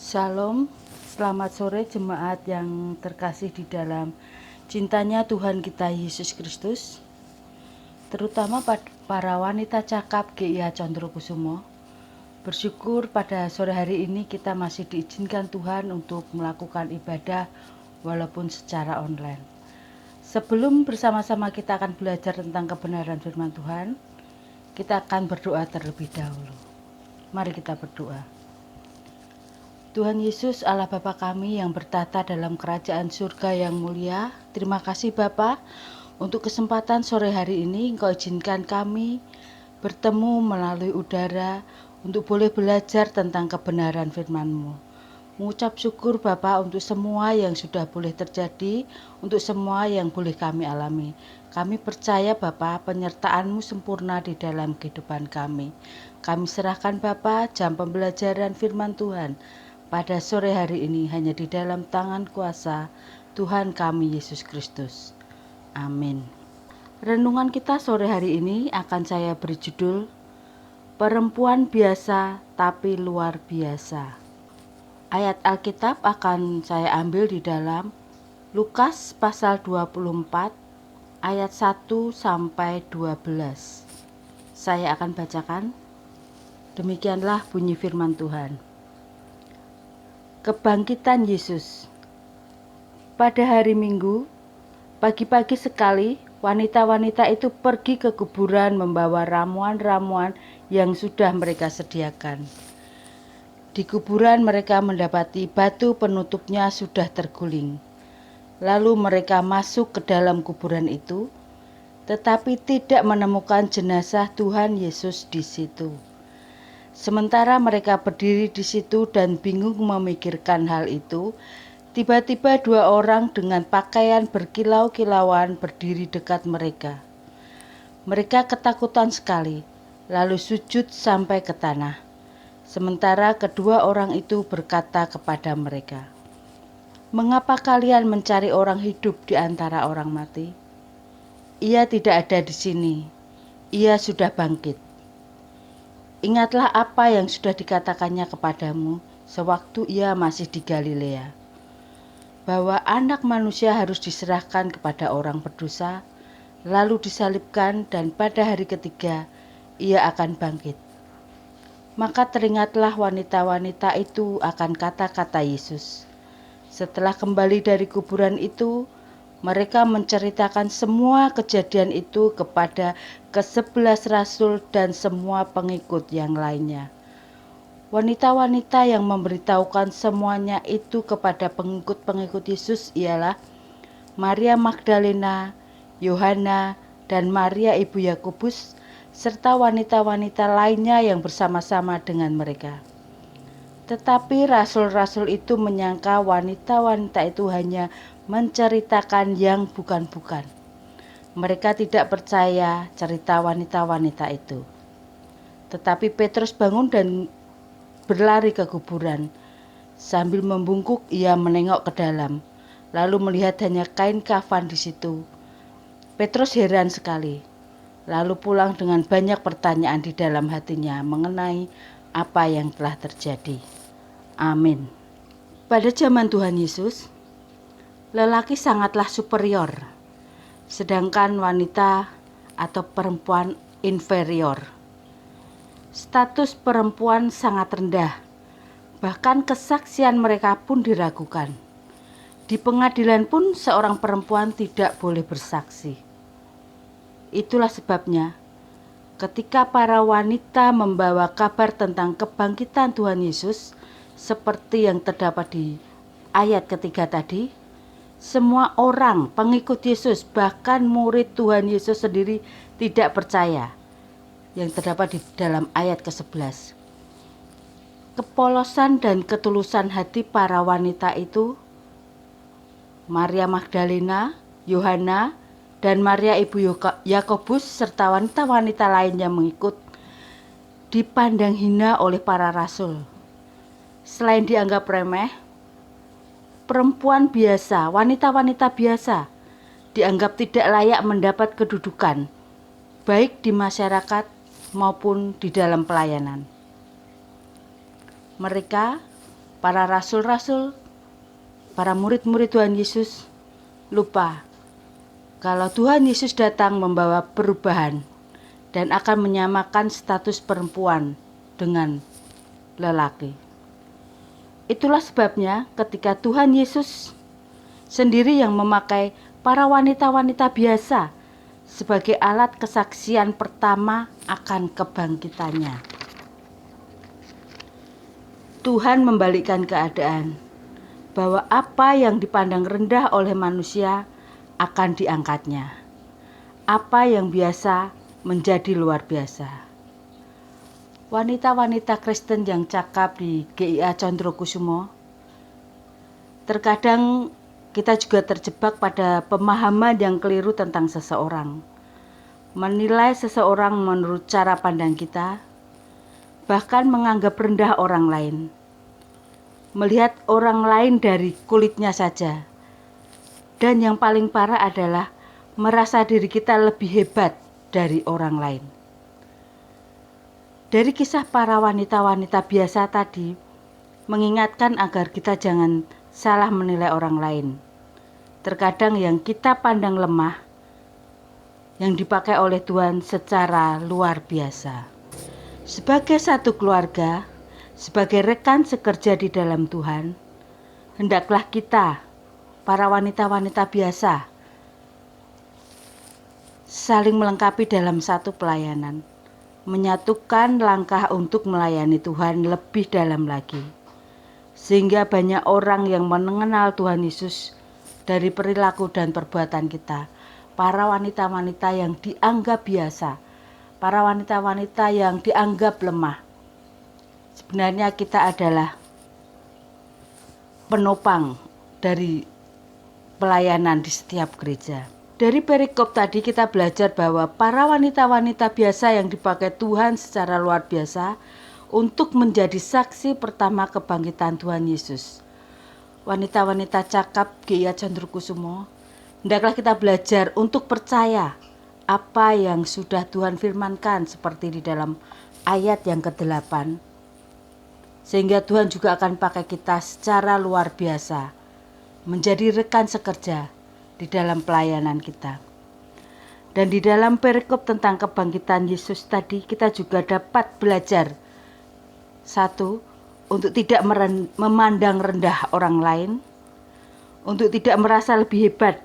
Shalom, selamat sore jemaat yang terkasih di dalam cintanya Tuhan kita Yesus Kristus, terutama para wanita cakap GIH Condrokusumo. Bersyukur pada sore hari ini kita masih diizinkan Tuhan untuk melakukan ibadah walaupun secara online. Sebelum bersama-sama kita akan belajar tentang kebenaran firman Tuhan, kita akan berdoa terlebih dahulu. Mari kita berdoa. Tuhan Yesus, Allah Bapa kami yang bertata dalam kerajaan surga yang mulia, terima kasih Bapa untuk kesempatan sore hari ini Engkau izinkan kami bertemu melalui udara untuk boleh belajar tentang kebenaran firman-Mu. Mengucap syukur Bapa untuk semua yang sudah boleh terjadi, untuk semua yang boleh kami alami. Kami percaya Bapa penyertaan-Mu sempurna di dalam kehidupan kami. Kami serahkan Bapa jam pembelajaran firman Tuhan pada sore hari ini hanya di dalam tangan kuasa Tuhan kami Yesus Kristus. Amin. Renungan kita sore hari ini akan saya beri judul Perempuan Biasa Tapi Luar Biasa. Ayat Alkitab akan saya ambil di dalam Lukas pasal 24 ayat 1 sampai 12. Saya akan bacakan. Demikianlah bunyi firman Tuhan. Kebangkitan Yesus. Pada hari Minggu, pagi-pagi sekali, wanita-wanita itu pergi ke kuburan membawa ramuan-ramuan yang sudah mereka sediakan. Di kuburan mereka mendapati batu penutupnya sudah terguling. Lalu mereka masuk ke dalam kuburan itu, tetapi tidak menemukan jenazah Tuhan Yesus di situ. Sementara mereka berdiri di situ dan bingung memikirkan hal itu, tiba-tiba dua orang dengan pakaian berkilau-kilauan berdiri dekat mereka. Mereka ketakutan sekali, lalu sujud sampai ke tanah. Sementara kedua orang itu berkata kepada mereka, "Mengapa kalian mencari orang hidup di antara orang mati? Ia tidak ada di sini, ia sudah bangkit. Ingatlah apa yang sudah dikatakannya kepadamu sewaktu ia masih di Galilea, bahwa anak manusia harus diserahkan kepada orang berdosa, lalu disalibkan dan pada hari ketiga ia akan bangkit." Maka teringatlah wanita-wanita itu akan kata-kata Yesus. Setelah kembali dari kuburan itu, mereka menceritakan semua kejadian itu kepada ke-11 rasul dan semua pengikut yang lainnya. Wanita-wanita yang memberitahukan semuanya itu kepada pengikut-pengikut Yesus ialah Maria Magdalena, Yohana, dan Maria ibu Yakobus, serta wanita-wanita lainnya yang bersama-sama dengan mereka. Tetapi rasul-rasul itu menyangka wanita-wanita itu hanya menceritakan yang bukan-bukan. Mereka tidak percaya cerita wanita-wanita itu. Tetapi Petrus bangun dan berlari ke kuburan. Sambil membungkuk ia menengok ke dalam, lalu melihat hanya kain kafan di situ. Petrus heran sekali, lalu pulang dengan banyak pertanyaan di dalam hatinya mengenai apa yang telah terjadi. Amin. Pada zaman Tuhan Yesus, lelaki sangatlah superior, sedangkan wanita atau perempuan inferior. Status perempuan sangat rendah, bahkan kesaksian mereka pun diragukan. Di pengadilan pun seorang perempuan tidak boleh bersaksi. Itulah sebabnya ketika para wanita membawa kabar tentang kebangkitan Tuhan Yesus, seperti yang terdapat di ayat ketiga tadi, semua orang pengikut Yesus, bahkan murid Tuhan Yesus sendiri tidak percaya, yang terdapat di dalam ayat ke-11. Kepolosan dan ketulusan hati para wanita itu, Maria Magdalena, Yohana, dan Maria ibu Yakobus serta wanita-wanita lain yang mengikut, dipandang hina oleh para rasul. Selain dianggap remeh, perempuan biasa, wanita-wanita biasa dianggap tidak layak mendapat kedudukan, baik di masyarakat maupun di dalam pelayanan. Mereka, para rasul-rasul, para murid-murid Tuhan Yesus lupa kalau Tuhan Yesus datang membawa perubahan dan akan menyamakan status perempuan dengan lelaki. Itulah sebabnya ketika Tuhan Yesus sendiri yang memakai para wanita-wanita biasa sebagai alat kesaksian pertama akan kebangkitannya. Tuhan membalikkan keadaan, bahwa apa yang dipandang rendah oleh manusia akan diangkatnya. Apa yang biasa menjadi luar biasa. Wanita-wanita Kristen yang cakap di GIA Condrokusumo, terkadang kita juga terjebak pada pemahaman yang keliru tentang seseorang. Menilai seseorang menurut cara pandang kita, bahkan menganggap rendah orang lain. Melihat orang lain dari kulitnya saja. Dan yang paling parah adalah merasa diri kita lebih hebat dari orang lain. Dari kisah para wanita-wanita biasa tadi, mengingatkan agar kita jangan salah menilai orang lain. Terkadang yang kita pandang lemah, yang dipakai oleh Tuhan secara luar biasa. Sebagai satu keluarga, sebagai rekan sekerja di dalam Tuhan, hendaklah kita, para wanita-wanita biasa, saling melengkapi dalam satu pelayanan, menyatukan langkah untuk melayani Tuhan lebih dalam lagi, sehingga banyak orang yang mengenal Tuhan Yesus dari perilaku dan perbuatan kita. Para wanita-wanita yang dianggap biasa, para wanita-wanita yang dianggap lemah, sebenarnya kita adalah penopang dari pelayanan di setiap gereja. Dari perikop tadi kita belajar bahwa para wanita-wanita biasa yang dipakai Tuhan secara luar biasa untuk menjadi saksi pertama kebangkitan Tuhan Yesus. Wanita-wanita cakap GIA Condrokusumo, hendaklah kita belajar untuk percaya apa yang sudah Tuhan firmankan seperti di dalam ayat yang ke-8. Sehingga Tuhan juga akan pakai kita secara luar biasa menjadi rekan sekerja di dalam pelayanan kita. Dan di dalam perikop tentang kebangkitan Yesus tadi kita juga dapat belajar, satu, untuk tidak memandang rendah orang lain, untuk tidak merasa lebih hebat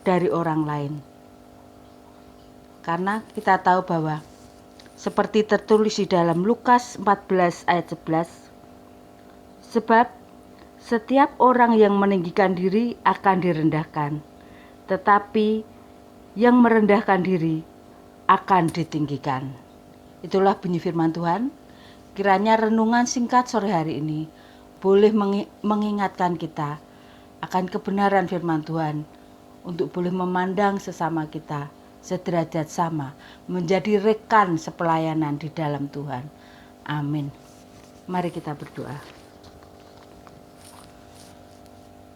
dari orang lain. Karena kita tahu bahwa seperti tertulis di dalam Lukas 14 ayat 11, sebab setiap orang yang meninggikan diri akan direndahkan, tetapi yang merendahkan diri akan ditinggikan. Itulah bunyi firman Tuhan. Kiranya renungan singkat sore hari ini boleh mengingatkan kita akan kebenaran firman Tuhan untuk boleh memandang sesama kita sederajat sama, menjadi rekan sepelayanan di dalam Tuhan. Amin. Mari kita berdoa.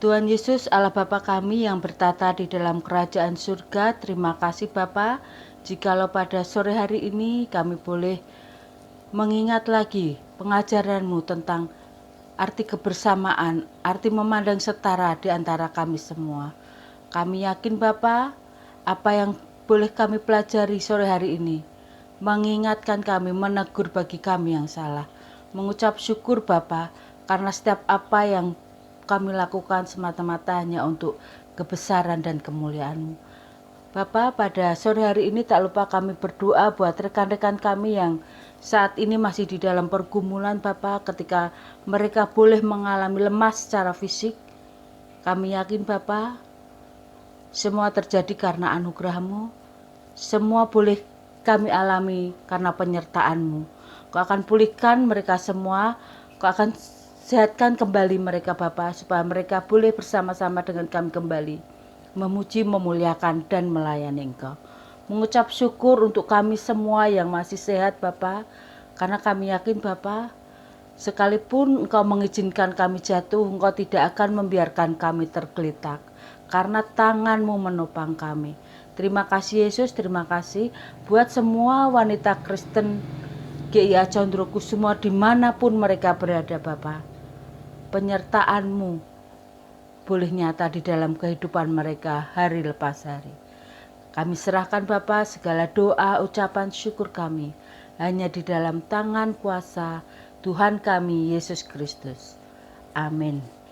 Tuhan Yesus, Allah Bapa kami yang bertata di dalam kerajaan surga, terima kasih Bapa, jikalau pada sore hari ini kami boleh mengingat lagi pengajaran-Mu tentang arti kebersamaan, arti memandang setara di antara kami semua. Kami yakin Bapa, apa yang boleh kami pelajari sore hari ini, mengingatkan kami, menegur bagi kami yang salah. Mengucap syukur Bapa, karena setiap apa yang kami lakukan semata-mata hanya untuk kebesaran dan kemuliaan-Mu. Bapa, pada sore hari ini tak lupa kami berdoa buat rekan-rekan kami yang saat ini masih di dalam pergumulan Bapa, ketika mereka boleh mengalami lemah secara fisik. Kami yakin Bapa, semua terjadi karena anugerah-Mu. Semua boleh kami alami karena penyertaan-Mu. Kau akan pulihkan mereka semua, Kau akan sehatkan kembali mereka Bapa, supaya mereka boleh bersama-sama dengan kami kembali memuji, memuliakan, dan melayani Engkau. Mengucap syukur untuk kami semua yang masih sehat Bapa, karena kami yakin Bapa, sekalipun Engkau mengizinkan kami jatuh, Engkau tidak akan membiarkan kami tergeletak, karena tangan-Mu menopang kami. Terima kasih Yesus, terima kasih buat semua wanita Kristen GIA Condrokusumo dimanapun mereka berada Bapa. penyertaan-Mu boleh nyata di dalam kehidupan mereka hari lepas hari. Kami serahkan Bapa segala doa, ucapan syukur kami hanya di dalam tangan kuasa Tuhan kami Yesus Kristus. Amin.